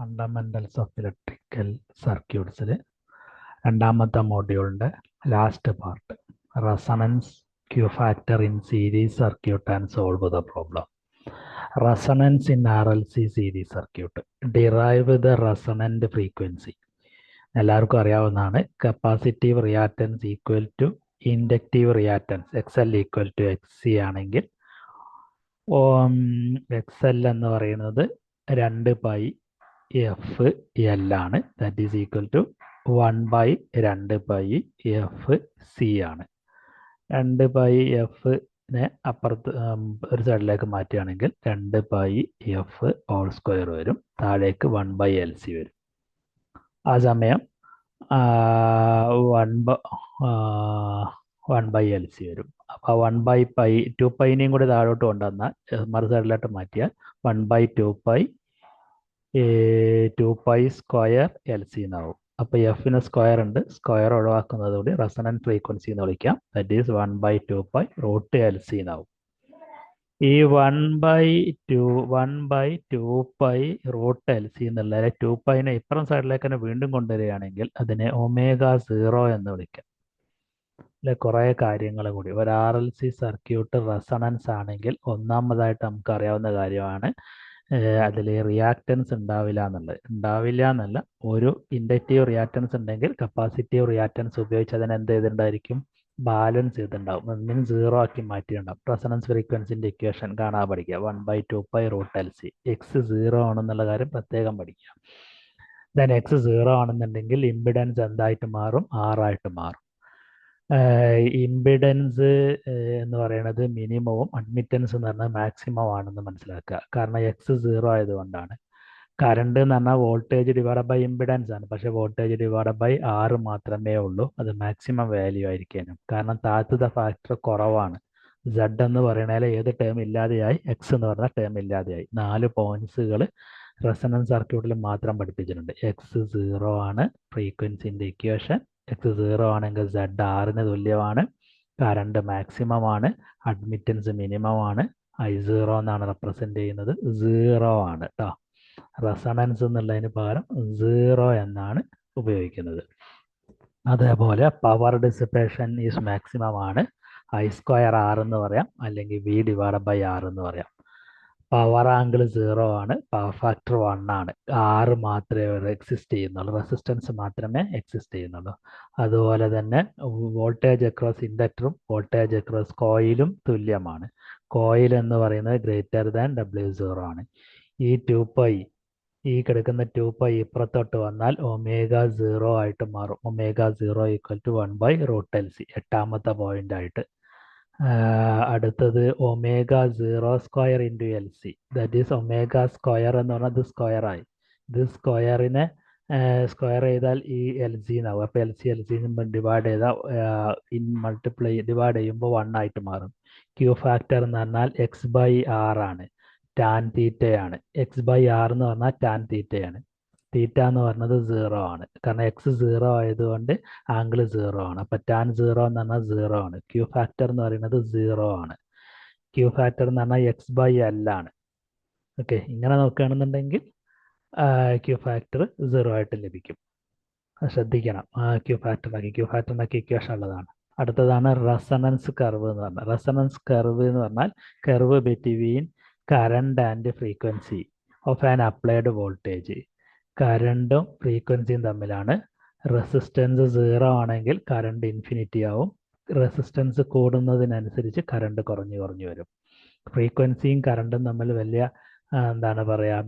Fundamentals of electrical സർക്യൂട്ട്സിൽ രണ്ടാമത്തെ മോഡ്യൂളിൻ്റെ last part resonance Q factor in series circuit and solve the problem. Resonance in RLC series circuit. Derive the resonant frequency. എല്ലാവർക്കും അറിയാവുന്നതാണ്. Capacitive reactance equal to inductive reactance XL equal to XC ആണെങ്കിൽ XL എന്ന് പറയുന്നത് 2πfL ആണ്. That is equal to 1/2πfC ആണ്. 2πfനെ അപ്പുറത്ത് ഒരു സൈഡിലേക്ക് മാറ്റുകയാണെങ്കിൽ 2πf ഹോൾ സ്ക്വയർ വരും. താഴേക്ക് 1/LC വരും. ആ സമയം 1/LC വരും. അപ്പോൾ 1/π 2πനെയും കൂടി താഴോട്ട് കൊണ്ടുവന്നാൽ മറു സൈഡിലോട്ട് മാറ്റിയാൽ 1/2π സ്ക്വയർ LC എന്നാവും. അപ്പോൾ എഫിന് സ്ക്വയർ ഉണ്ട്. സ്ക്വയർ ഒഴിവാക്കുന്നതോടെ റെസണൻറ്റ് ഫ്രീക്വൻസി എന്ന് വിളിക്കാം. ദാറ്റ് ഈസ് 1/2π√LC എന്നാവും. ഈ 1/2π√LC എന്നുള്ളതിലെ 2πനെ ഇപ്പുറം സൈഡിലേക്ക് തന്നെ വീണ്ടും കൊണ്ടുവരികയാണെങ്കിൽ അതിനെ ω0 എന്ന് വിളിക്കാം. അല്ലെ, കുറേ കാര്യങ്ങൾ കൂടി. ഒരു RLC സർക്യൂട്ട് റെസണൻസ് ആണെങ്കിൽ ഒന്നാമതായിട്ട് നമുക്ക് അറിയാവുന്ന കാര്യമാണ് അതിൽ റിയാക്റ്റൻസ് ഉണ്ടാവില്ല എന്നുള്ളത്. ഉണ്ടാവില്ല എന്നല്ല, ഒരു ഇൻഡക്റ്റീവ് റിയാക്റ്റൻസ് ഉണ്ടെങ്കിൽ കപ്പാസിറ്റീവ് റിയാക്റ്റൻസ് ഉപയോഗിച്ച് അതിനെ എന്ത് ചെയ്തിട്ടുണ്ടായിരിക്കും? ബാലൻസ് ചെയ്തിട്ടുണ്ടാവും. ഒന്നിനും 0 ആക്കി മാറ്റിയിട്ടുണ്ടാവും. റെസണൻസ് ഫ്രീക്വൻസിൻ്റെ ഇക്വേഷൻ കാണാൻ പഠിക്കുക. 1/2π√LC. X 0 ആണെന്നുള്ള കാര്യം പ്രത്യേകം പഠിക്കുക. ദെൻ X 0 ആണെന്നുണ്ടെങ്കിൽ ഇമ്പിഡൻസ് എന്തായിട്ട് മാറും? R ആയിട്ട് മാറും. ഇമ്പിഡൻസ് എന്ന് പറയുന്നത് മിനിമവും അഡ്മിറ്റൻസ് എന്ന് പറഞ്ഞാൽ മാക്സിമം ആണെന്ന് മനസ്സിലാക്കുക. കാരണം X 0 ആയതുകൊണ്ടാണ്. കറണ്ട് എന്ന് പറഞ്ഞാൽ വോൾട്ടേജ് ഡിവൈഡ് ബൈ ഇമ്പിഡൻസ് ആണ്. പക്ഷേ വോൾട്ടേജ് ഡിവൈഡ് ബൈ R മാത്രമേ ഉള്ളൂ. അത് മാക്സിമം വാല്യൂ ആയിരിക്കാനും. കാരണം താഴ്ത്തുന്ന ഫാക്ടർ കുറവാണ്. Z എന്ന് പറയുന്നതിൽ ഏത് ടേം ഇല്ലാതെയായി? X എന്ന് പറഞ്ഞ ടേം ഇല്ലാതെയായി. 4 പോയിന്റ്സുകൾ റെസണൻസ് സർക്യൂട്ടിൽ മാത്രം പഠിപ്പിച്ചിട്ടുണ്ട്. X 0 ആണ് ഫ്രീക്വൻസിൻ്റെ ഇക്വേഷൻ. X 0 ആണെങ്കിൽ Z Rന് തുല്യമാണ്. കറണ്ട് മാക്സിമം ആണ്. അഡ്മിറ്റൻസ് മിനിമം ആണ്. I0 എന്നാണ് റെപ്രസെൻ്റ് ചെയ്യുന്നത്. 0 ആണ് കേട്ടോ. റെസണൻസ് എന്നുള്ളതിന് പകരം 0 എന്നാണ് ഉപയോഗിക്കുന്നത്. അതേപോലെ പവർ ഡിസിപ്പേഷൻ ഈസ് മാക്സിമം ആണ്. I² R എന്ന് പറയാം, അല്ലെങ്കിൽ V/R എന്ന് പറയാം. പവർ ആംഗിൾ 0 ആണ്. പവർ ഫാക്ടർ 1 ആണ്. R മാത്രമേ എക്സിസ്റ്റ് ചെയ്യുന്നുള്ളൂ. റെസിസ്റ്റൻസ് മാത്രമേ എക്സിസ്റ്റ് ചെയ്യുന്നുള്ളൂ. അതുപോലെ തന്നെ വോൾട്ടേജ് അക്രോസ് ഇൻഡക്ടറും വോൾട്ടേജ് അക്രോസ് കോയിലും തുല്യമാണ്. കോയിൽ എന്ന് പറയുന്നത് ഗ്രേറ്റർ ദാൻ W0 ആണ്. ഈ 2π, ഈ കിടക്കുന്ന 2π ഇപ്പുറത്തോട്ട് വന്നാൽ ω0 ആയിട്ട് മാറും. ω0 ഈക്വൽ ടു 1/√LC. 8ാമത്തെ പോയിന്റ് ആയിട്ട്. അടുത്തത് ω0² ഇൻറ്റു LC. ദാറ്റ് ഈസ് ω² എന്ന് പറഞ്ഞാൽ ഇത് സ്ക്വയർ ആയി. ഇത് സ്ക്വയറിനെ സ്ക്വയർ ചെയ്താൽ ഈ LC എന്നാവും. അപ്പോൾ LC ഡിവൈഡ് ചെയ്താൽ ഡിവൈഡ് ചെയ്യുമ്പോൾ 1 ആയിട്ട് മാറും. ക്യൂ ഫാക്ടർ എന്ന് പറഞ്ഞാൽ X/R ആണ്. ടാൻ തീറ്റയാണ്. X/R എന്ന് പറഞ്ഞാൽ ടാൻ തീറ്റയാണ്. തീറ്റ എന്ന് പറഞ്ഞത് 0 ആണ്. കാരണം X 0 ആയതുകൊണ്ട് ആംഗിൾ 0 ആണ്. അപ്പോൾ ടാൻ 0 എന്ന് പറഞ്ഞാൽ 0 ആണ്. ക്യൂ ഫാക്ടർ എന്ന് പറയുന്നത് 0 ആണ്. ക്യൂ ഫാക്ടർ എന്ന് പറഞ്ഞാൽ X/L ആണ്. ഓക്കെ, ഇങ്ങനെ നോക്കുകയാണെന്നുണ്ടെങ്കിൽ ക്യൂ ഫാക്ടർ 0 ആയിട്ട് ലഭിക്കും. ശ്രദ്ധിക്കണം. ക്യൂ ഫാക്ടറിനൊക്കെ ഇക്വേഷൻ ഉള്ളതാണ്. അടുത്തതാണ് റെസണൻസ് കർവ് എന്ന് പറഞ്ഞാൽ. റെസണൻസ് കർവ് എന്ന് പറഞ്ഞാൽ curve between current and frequency of an applied voltage. കറണ്ടും ഫ്രീക്വൻസിയും തമ്മിലാണ്. റെസിസ്റ്റൻസ് 0 ആണെങ്കിൽ കറണ്ട് ഇൻഫിനിറ്റി ആവും. റെസിസ്റ്റൻസ് കൂടുന്നതിനനുസരിച്ച് കറണ്ട് കുറഞ്ഞു വരും. ഫ്രീക്വൻസിയും കറണ്ടും തമ്മിൽ വലിയ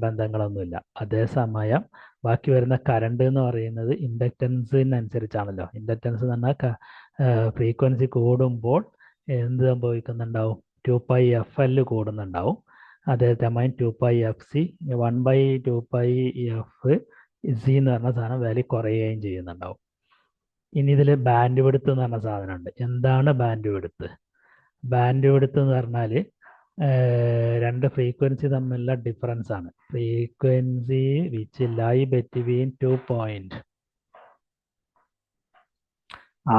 ബന്ധങ്ങളൊന്നുമില്ല. അതേസമയം ബാക്കി വരുന്ന കറണ്ട് എന്ന് പറയുന്നത് ഇൻഡക്റ്റൻസിനനുസരിച്ചാണല്ലോ. ഇൻഡക്റ്റൻസ് എന്ന് പറഞ്ഞാൽ ഫ്രീക്വൻസി കൂടുമ്പോൾ എന്ത് സംഭവിക്കുന്നുണ്ടാവും? 2πfL കൂടുന്നുണ്ടാവും. അതേസമയം 2πfC 1/2πfC എന്ന് പറഞ്ഞ സാധനം വാല്യൂ കുറയുകയും ചെയ്യുന്നുണ്ടാവും. ഇനി ഇതിൽ ബാൻഡ് വിഡ്ത്ത് എന്ന് പറഞ്ഞ സാധനമുണ്ട്. എന്താണ് ബാൻഡ് വിഡ്ത്ത്? ബാൻഡ് വിഡ്ത്ത് എന്ന് പറഞ്ഞാൽ രണ്ട് ഫ്രീക്വൻസി തമ്മിലുള്ള ഡിഫറൻസ് ആണ്. Frequency which lie between 2 point.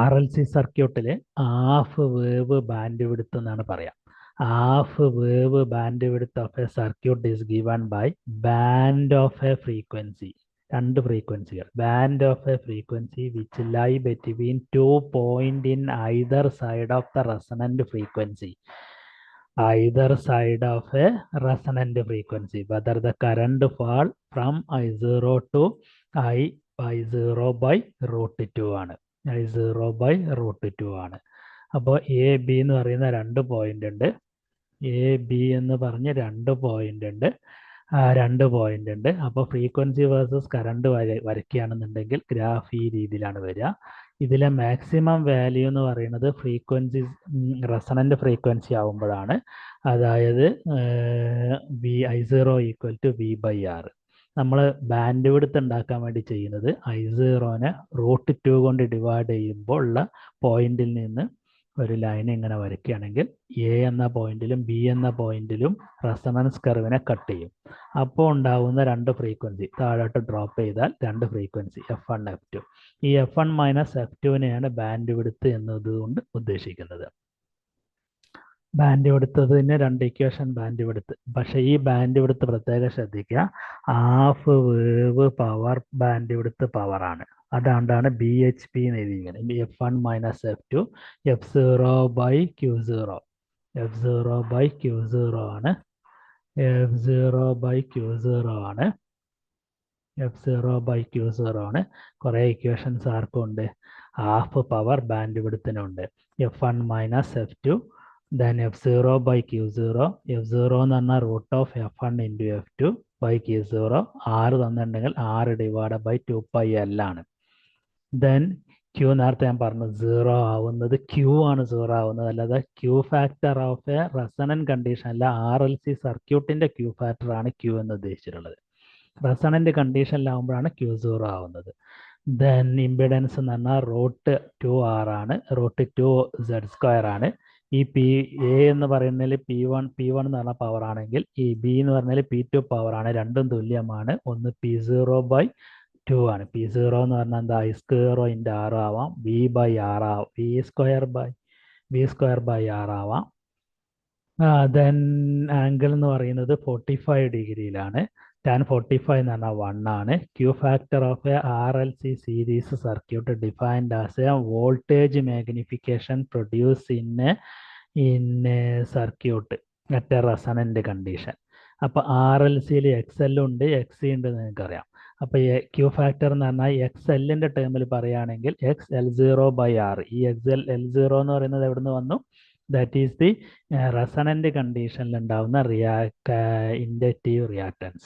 RLC സർക്യൂട്ടിൽ ഹാഫ് വേവ് ബാൻഡ് വിഡ്ത്ത് എന്നാണ് പറയാം. Half wave band width of a circuit is given by band of a frequency. രണ്ട് ഫ്രീക്വൻസികൾ. Band of a frequency which lie between 2 points in either side of the resonant frequency. Either side of a resonant frequency, whether the current fall from I0 to I0 by root 2 ആണ്. I0 by root 2 ആണ്. അപ്പോൾ A B എന്ന് പറയുന്ന 2 point ഉണ്ട്. A B എന്ന് പറഞ്ഞ് 2 point ഉണ്ട്. 2 point ഉണ്ട്. അപ്പോൾ ഫ്രീക്വൻസി വേഴ്സസ് കറണ്ട് വരയ്ക്കുകയാണെന്നുണ്ടെങ്കിൽ ഗ്രാഫ് ഈ രീതിയിലാണ് വരിക. ഇതിലെ മാക്സിമം വാല്യൂ എന്ന് പറയുന്നത് ഫ്രീക്വൻസി റെസണന്റ് ഫ്രീക്വൻസി ആവുമ്പോഴാണ്. അതായത് I0 ഈക്വൽ ടു V/R. നമ്മൾ ബാൻഡ് വിഡ്ത്ത് ഉണ്ടാക്കാൻ വേണ്ടി ചെയ്യുന്നത് I0നെ √2 കൊണ്ട് ഡിവൈഡ് ചെയ്യുമ്പോൾ ഉള്ള പോയിന്റിൽ നിന്ന് ഒരു ലൈൻ ഇങ്ങനെ വരയ്ക്കുകയാണെങ്കിൽ എ എന്ന പോയിന്റിലും ബി എന്ന പോയിന്റിലും റെസണൻസ് കർവിനെ കട്ട് ചെയ്യും. അപ്പോൾ ഉണ്ടാവുന്ന 2 ഫ്രീക്വൻസി താഴോട്ട് ഡ്രോപ്പ് ചെയ്താൽ 2 ഫ്രീക്വൻസി F1 F2. ഈ F1 മൈനസ് F2നെയാണ് ബാൻഡ് വിഡ്ത്ത് എന്നതുകൊണ്ട് ഉദ്ദേശിക്കുന്നത്. ബാൻഡ് വിഡ്ത്തതിന് 2 ഇക്വേഷൻ ബാൻഡ് വിഡ്ത്ത്. പക്ഷേ ഈ ബാൻഡ് വിഡ്ത്ത് പ്രത്യേകം ശ്രദ്ധിക്കുക. Half wave power bandwidth പവറാണ്. അതുകൊണ്ടാണ് BHP എന്ന് എഴുതിയിരിക്കുന്നത്. F1 minus F2 F0 by Q0. F0 by Q0 ആണ്. F0 ബൈ Q0 ആണ്. F0 ബൈ Q0 ആണ്. കുറേ ഇക്വേഷൻസ് ആർക്കും ഉണ്ട്. ഹാഫ് പവർ ബാൻഡ് വിഡ്ത്തിനുണ്ട്. F1 minus F2 then F0 by Q0. F0 എന്ന് പറഞ്ഞാൽ root of F1 into F2 by Q0. 6 തന്നിട്ടുണ്ടെങ്കിൽ 6 ഡിവൈഡ് ബൈ 2πL ആണ്. ദെൻ Q നേരത്തെ ഞാൻ പറഞ്ഞു 0 ആവുന്നത് Q ആണ് 0 ആവുന്നത്, അല്ലാതെ Q factor of A resonant condition അല്ല. RLC സർക്യൂട്ടിന്റെ Q ഫാക്ടർ ആണ് Q എന്ന് ഉദ്ദേശിച്ചിട്ടുള്ളത്. റെസണന്റ് കണ്ടീഷനിലാവുമ്പോഴാണ് Q0 ആവുന്നത്. ദെൻ ഇമ്പിഡൻസ് എന്ന് പറഞ്ഞാൽ √2R ആണ്. √2 Z² ആണ്. ഈ A എന്ന് പറയുന്നതിൽ P1 എന്ന് പറഞ്ഞ പവർ ആണെങ്കിൽ ഈ B എന്ന് പറഞ്ഞാൽ P2 പവർ ആണ്. രണ്ടും തുല്യമാണ്. ഒന്ന് P0 ബൈ 2 ആണ്. P0 എന്ന് പറഞ്ഞാൽ എന്താ I² ഇൻറ്റു R ആവാം. V/R ആവാം. V² ബൈ R ആവാം. ദെൻ ആംഗിൾ എന്ന് പറയുന്നത് 45 ഡിഗ്രിയിലാണ്. tan 45 എന്ന് പറഞ്ഞാൽ 1 ആണ്. Q factor of A RLC series circuit defined as A voltage magnification produce in circuit at A resonant condition. അപ്പോൾ RLCയിൽ XL ഉണ്ട്, XC ഉണ്ട് എന്ന് നിങ്ങൾക്കറിയാം. അപ്പോൾ Q ഫാക്ടർ എന്ന് പറഞ്ഞാൽ XL-ന്റെ ടേമിൽ പറയുകയാണെങ്കിൽ XL0/R. ഈ L0 എന്ന് പറയുന്നത് എവിടെ നിന്ന് വന്നു? ദാറ്റ് ഈസ് ദി റെസണന്റ് കണ്ടീഷനിൽ ഉണ്ടാവുന്ന ഇൻഡക്റ്റീവ് റിയാക്ടൻസ്.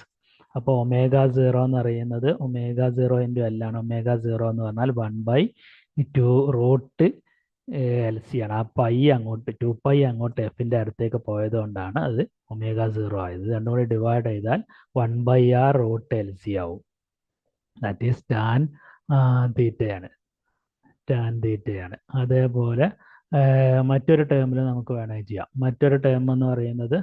അപ്പോൾ ω0 എന്ന് പറയുന്നത് ω0 ഇൻറ്റു L ആണ്. ω0 എന്ന് പറഞ്ഞാൽ 1/2 √LC ആണ്. ആ പൈ അങ്ങോട്ട് 2π അങ്ങോട്ട് Fന്റെ അടുത്തേക്ക് പോയത് കൊണ്ടാണ് അത് ω0 ആയത്. രണ്ടും കൂടി ഡിവൈഡ് ചെയ്താൽ 1/R √LC ആവും. ദാറ്റ് ഈസ് ടാൻ തീറ്റയാണ്. ടാൻ തീറ്റയാണ്. അതേപോലെ മറ്റൊരു ടേമിൽ നമുക്ക് വേണമെങ്കിൽ ചെയ്യാം. മറ്റൊരു ടേം എന്ന് പറയുന്നത്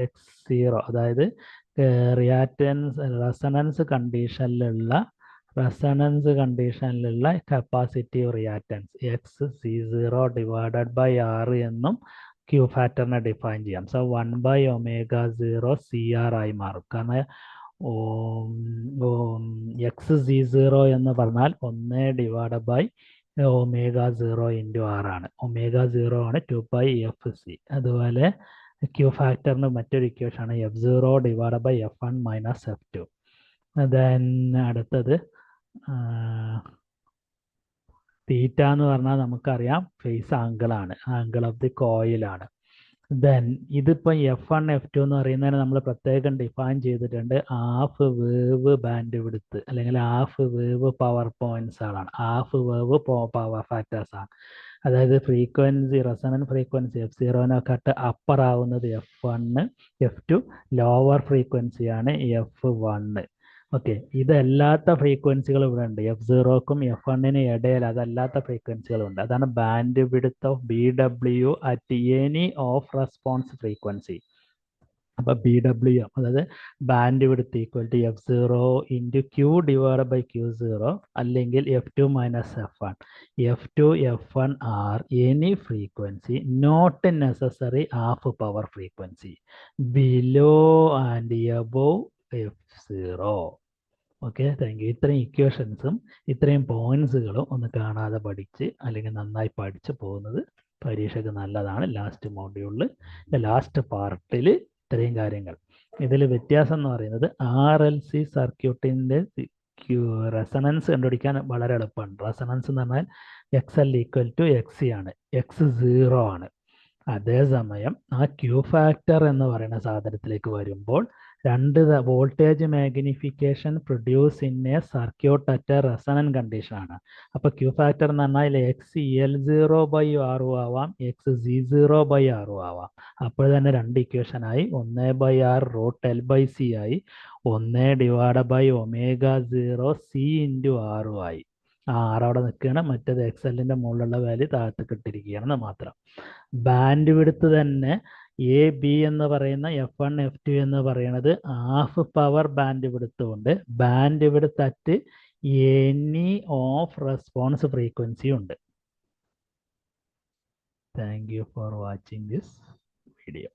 X0, അതായത് റെസണൻസ് കണ്ടീഷനിലുള്ള capacitive reactance XC0 divided by R എന്നും Q ഫാക്ടറിനെ ഡിഫൈൻ ചെയ്യാം. സോ 1/ω0 CR ആയി മാറും. കാരണം XC0 എന്ന് പറഞ്ഞാൽ 1 ഡിവൈഡ് ബൈ ω0 ഇൻറ്റു R ആണ്. ω0 ആണ് 2πFC. അതുപോലെ Q ഫാക്ടറിന് മറ്റൊരു ഇക്വേഷൻ ആണ് F0 divide by F1 minus F2. Then അടുത്തത് തീറ്റ എന്ന് പറഞ്ഞാൽ നമുക്കറിയാം ഫേസ് ആംഗിളാണ്, ആംഗിൾ ഓഫ് ദി കോയിലാണ്. ദെൻ ഇതിപ്പോൾ F1 F2 എന്ന് പറയുന്നതിന് നമ്മൾ പ്രത്യേകം ഡിഫൈൻ ചെയ്തിട്ടുണ്ട്. ഹാഫ് വേവ് ബാൻഡ് വിഡ്ത്ത് അല്ലെങ്കിൽ ഹാഫ് വേവ് പവർ പോയിന്റ്സ് ആണ്. ഹാഫ് വേവ് പവർ ഫാക്ടേഴ്സ് ആണ്. അതായത് ഫ്രീക്വൻസി റെസണന്റ് ഫ്രീക്വൻസി F0-നെക്കാട്ട് അപ്പർ ആവുന്നത് F1, F2 lower ഫ്രീക്വൻസിയാണ് F1. Okay, ഇതല്ലാത്ത ഫ്രീക്വൻസികൾ ഇവിടെ ഉണ്ട്. F0ക്കും F1-നും ഇടയിൽ അതല്ലാത്ത ഫ്രീക്വൻസികളുണ്ട്. അതാണ് band width of BW at any of response frequency. അപ്പോൾ ബി ഡബ്ല്യു എം അതായത് band width equal to F0 into Q divide by Q0 അല്ലെങ്കിൽ F2 minus F1. F2 F1 are any frequency not necessary half power frequency below and above F0. Okay, thank you. ഇത്രയും ഇക്വേഷൻസും ഇത്രയും പോയിന്റ്സുകളും ഒന്ന് കാണാതെ പഠിച്ച് അല്ലെങ്കിൽ നന്നായി പഠിച്ച് പോകുന്നത് പരീക്ഷയ്ക്ക് നല്ലതാണ്. ലാസ്റ്റ് മോഡ്യൂളിൽ ലാസ്റ്റ് പാർട്ടിൽ ഇത്രയും കാര്യങ്ങൾ. ഇതിൽ വ്യത്യാസം എന്ന് പറയുന്നത് ആർ എൽ സി സർക്യൂട്ടിൻ്റെ റെസണൻസ് കണ്ടുപിടിക്കാൻ വളരെ എളുപ്പമാണ്. റെസണൻസ് എന്ന് പറഞ്ഞാൽ X L equal to X C ആണ്, എക്സ് 0 ആണ്. അതേസമയം ആ ക്യൂ ഫാക്ടർ എന്ന് പറയുന്ന സാധനത്തിലേക്ക് വരുമ്പോൾ രണ്ട് voltage magnification produce in A circuit at A resonant condition ആണ്. അപ്പോൾ ക്യൂ ഫാക്ടർ എന്ന് പറഞ്ഞാൽ എക്സ് L0/R ആവാം, എക്സ് Z0/R ആവാം. അപ്പോൾ തന്നെ രണ്ട് ഇക്വേഷനായി 1/R√L/C ആയി, 1/ω0C/R ആയി. ആ ആർ അവിടെ നിൽക്കുകയാണ്, മറ്റേത് എക്സലിൻ്റെ മുകളിലുള്ള വാല്യൂ താഴത്തേക്ക് ഇട്ടിരിക്കുകയാണെന്ന് മാത്രം. ബാൻഡ് വിഡ്ത്ത് തന്നെ എ ബി എന്ന് പറയുന്ന F1 F2 എന്ന് പറയുന്നത് ഹാഫ് പവർ ബാൻഡ് വിഡ്ത്ത് ഉണ്ട്. Bandwidth at any of response frequency ഉണ്ട്. Thank you for watching this video.